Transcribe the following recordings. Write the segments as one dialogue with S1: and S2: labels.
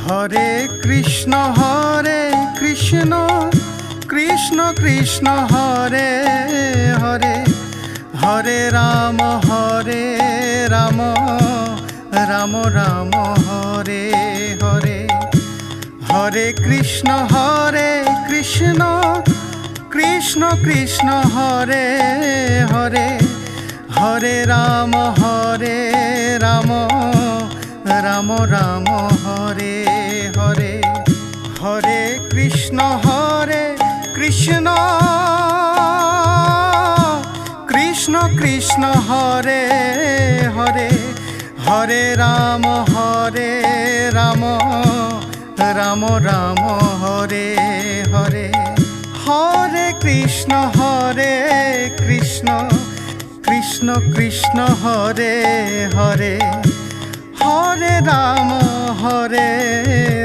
S1: Hare Krishna Krishna Krishna Hare Hare, Hare Ram Ram Ram Hare Hare. Hare Krishna Krishna Krishna Hare Hare, Hare Ram Ram Ram Hare Hare. Hare Krishna Krishna Krishna Hare Hare, Hare Ram Ram Ram Hare Hare. Hare Krishna Krishna Krishna Hare Hare, Hare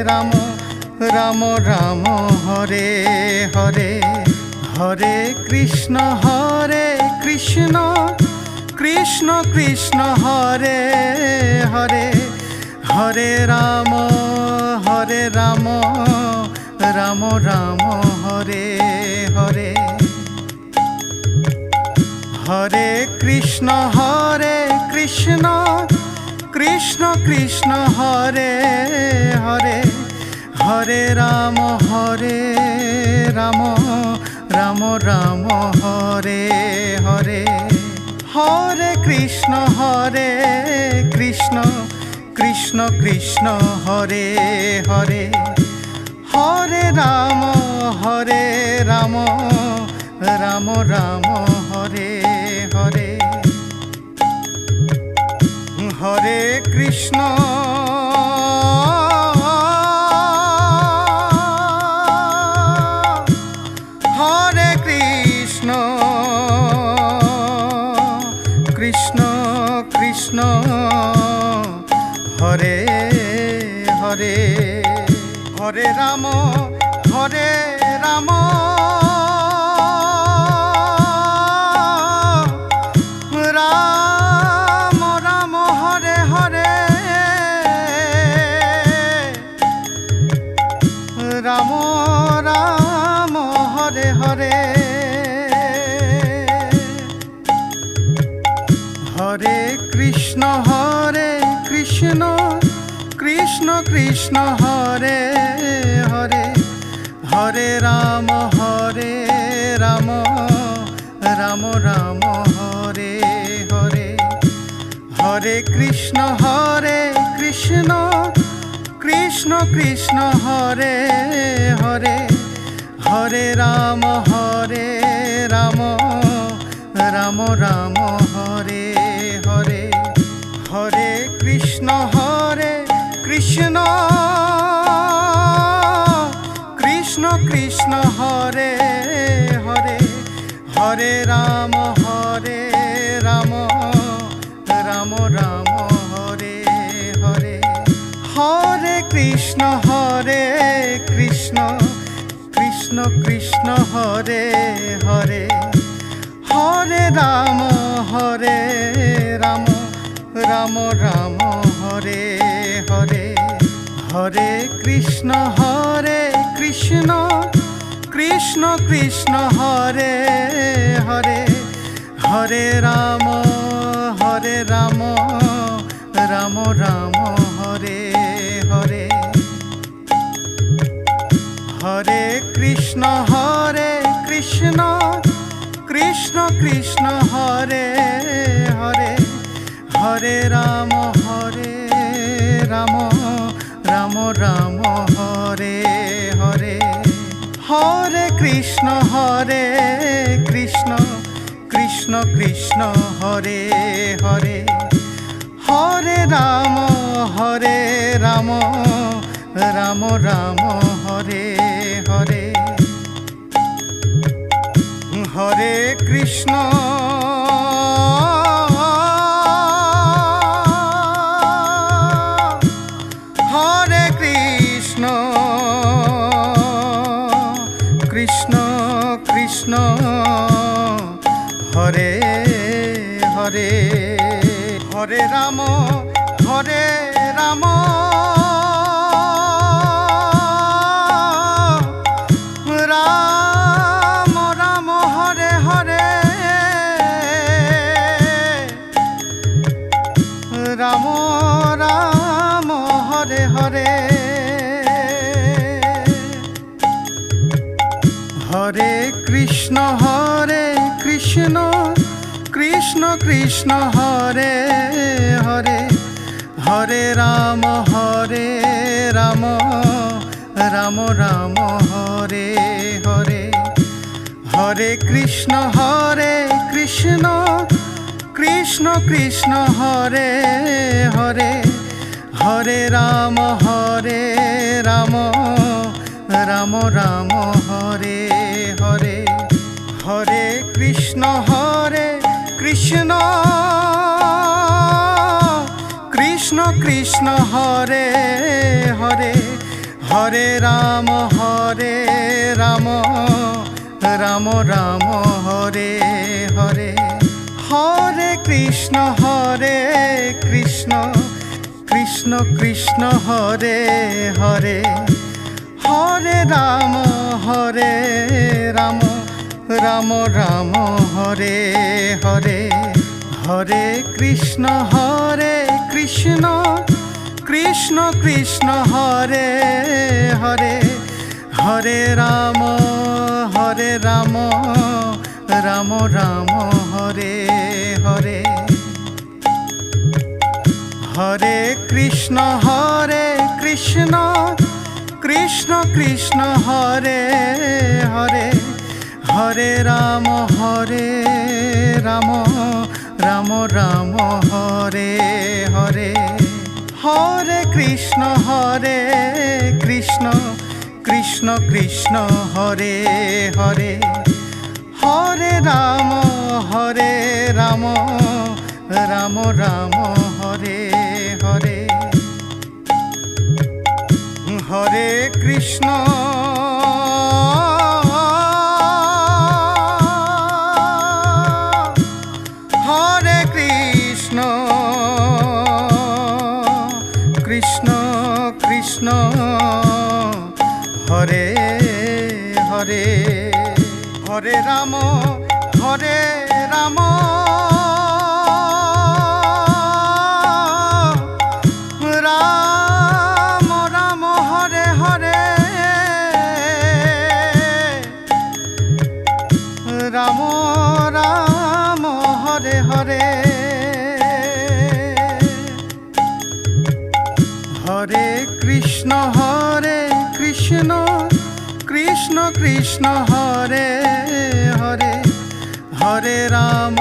S1: Ram Ram Ram Hare Hare. Hare Krishna Krishna Krishna Hare Hare, Hare Ram Ram Ram Hare Hare. Hare Krishna Krishna Krishna Hare Hare, Hare Ram Ram Ram Hare Hare. Hare Krishna Krishna Krishna Hare Hare, Hare Ram Ram Ram Hare Hare. Hare Krishna Krishna Krishna Hare Hare, Hare Ram Ram Ram Hare Hare, Ram Ram Hare Hare. Hare Krishna Krishna Krishna Hare Hare, Hare Ram Ram Ram Hare Hare. Hare Krishna Krishna Krishna Hare Hare, Hare Ram Ram Ram Hare Hare. Hare Krishna Krishna Krishna Hare Hare, Hare Ram Ram Ram Hare Hare. Hare Krishna Krishna Krishna Hare Hare, Hare Ram Ram Ram Hare Hare. Hare Krishna Krishna Krishna Hare Hare, Hare Ram Ram Ram Hare Hare. Hare Krishna Krishna Krishna Hare Hare, Hare Ram Ram Hare Hare. Hare Krishna Krishna Krishna Hare Hare, Hare Ram Ram Hare Hare. Hare Krishna Krishna Krishna Hare Hare, Hare Ram Ram Ram Hare Hare Hare Krishna Krishna Krishna Hare Hare Hare Ram Ram Ram Hare Hare Hare Krishna Krishna Krishna Hare Hare Hare Ram Ram Ram Hare Hare Hare Krishna Krishna Krishna Hare Hare Hare Ram Ram Ram Hare Hare Hare Krishna Krishna Krishna Hare Hare Hare Ram Ram Ram Hare Hare Hare Krishna Krishna Krishna Hare Hare Hare Ram Ram Ram Hare Hare Hare Krishna Krishna Krishna Hare Hare Hare Ram Ram Ram Hare Hare Hare Krishna Krishna Krishna Hare Hare Hare Ram Ram Ram Hare Hare Hare Krishna Hare Krishna Krishna Krishna Hare Hare Hare Ram Ram Ram Hare Hare Ram Ram Hare Hare Hare Krishna Krishna Krishna Hare Hare Hare Ram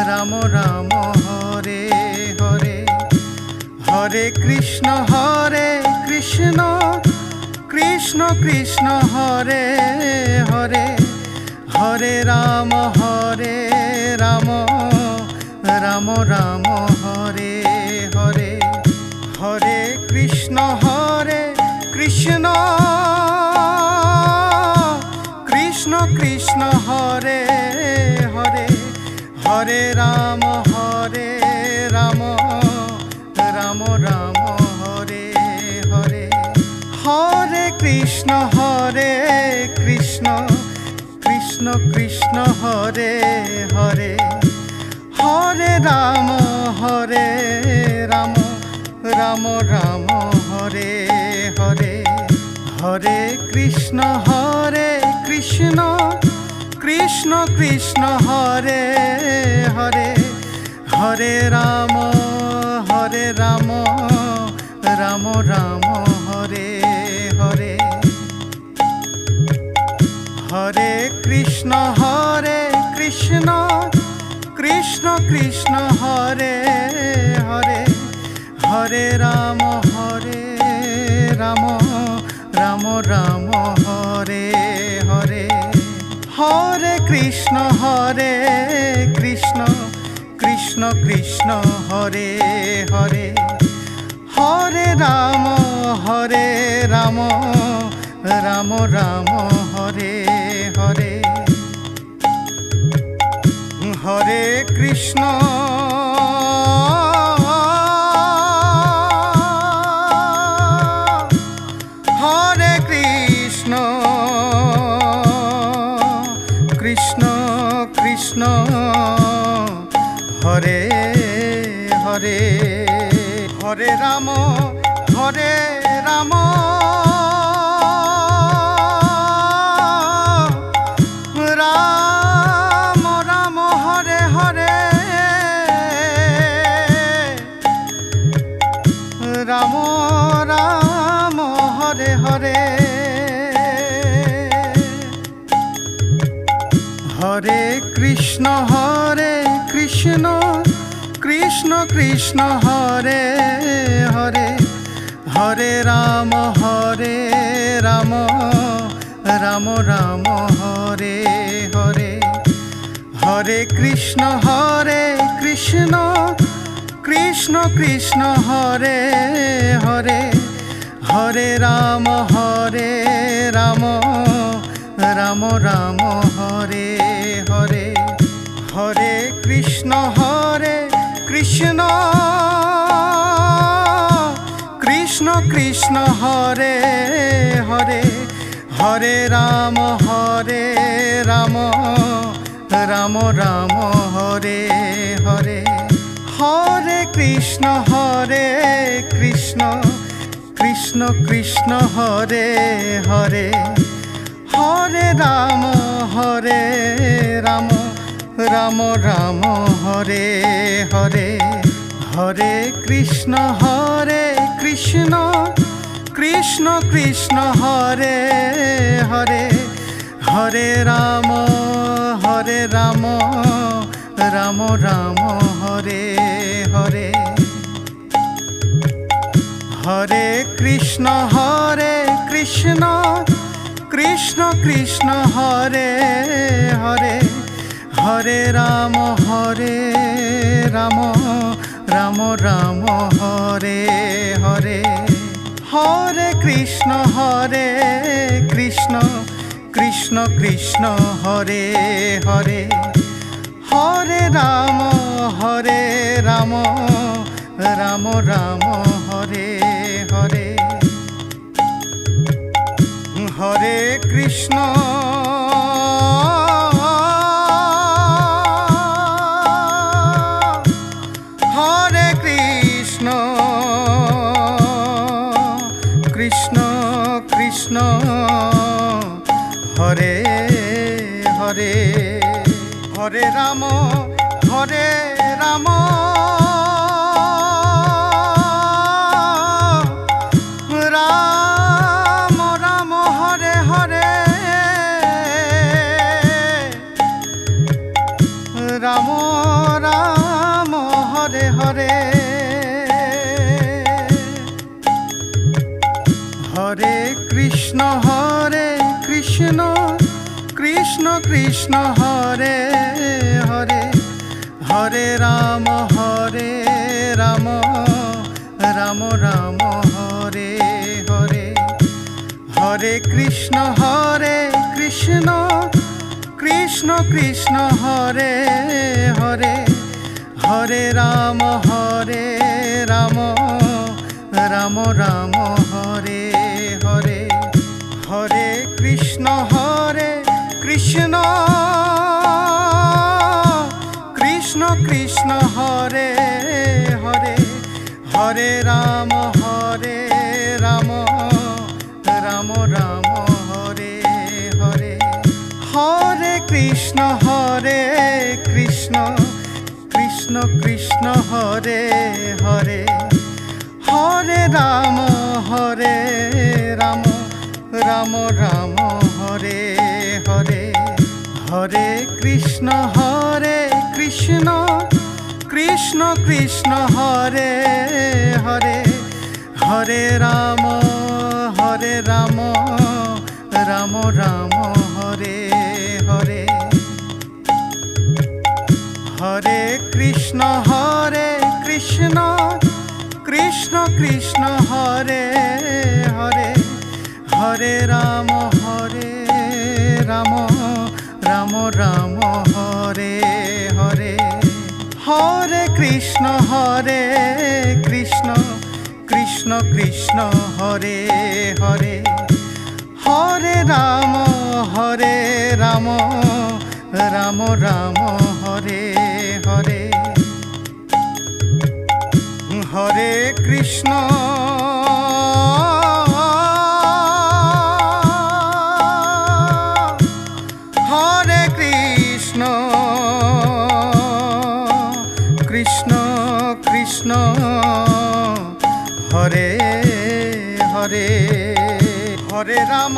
S1: Ram Ram Hare Hare Hare Krishna Krishna Krishna Hare Hare Hare Ram Ram Ram Hare Hare Hare Krishna Krishna Krishna Hare Hare Hare Ram Ram Ram Hare Hare Hare Krishna Krishna Krishna Hare Hare Hare Ram Ram Hare Hare Hare Krishna Krishna Krishna Hare Hare Hare Ram Ram Hare Hare Hare Krishna Krishna Krishna Hare Hare Hare Ram Ram Hare Hare Hare Krishna Krishna Krishna Hare Hare Hare Ram Ram Hare Hare Hare Krishna Hare Krishna Krishna Krishna Hare Hare Hare Ram Ram Ram Hare Hare Ram Ram Hare Hare Hare Krishna Krishna Krishna Hare Hare Hare Ram Ram Ram Hare Hare Hare Krishna Krishna Krishna Hare Hare Hare Ram Ram Ram Hare Hare Hare Krishna Krishna Krishna Hare Hare Hare Ram Ram Ram Hare Hare Hare Krishna Krishna Krishna Hare Hare Hare Ram Ram Ram Hare Hare Hare Krishna Krishna Krishna Hare Hare Hare Ram Ram Ram Hare Hare Hare Krishna Krishna Krishna Hare Hare Hare Ram Ram Ram Hare Hare Hare Krishna Krishna Krishna Hare Hare Hare Ram Ram Hare Hare Hare Krishna Krishna Hare Hare Hare Ram Ram Hare Hare Ram Hare Hare Hare Krishna Krishna Krishna Hare Hare Hare Ram Ram Ram Hare Hare Hare Krishna Krishna Krishna Hare Hare Hare Ram Ram Hare Hare Hare Krishna Krishna Krishna Hare Hare Hare Ram Ram Hare Hare Hare Krishna Krishna Krishna Hare Hare Hare Ram Ram Hare Hare Hare Krishna Krishna Krishna Hare Hare Hare Ram Ram Hare Hare Hare Krishna Krishna Krishna Hare Hare Hare Ram Ram Hare Hare Hare Krishna Krishna Krishna Hare Hare Hare Ram Ram Hare Hare Krishna Hare Hare Hare Ram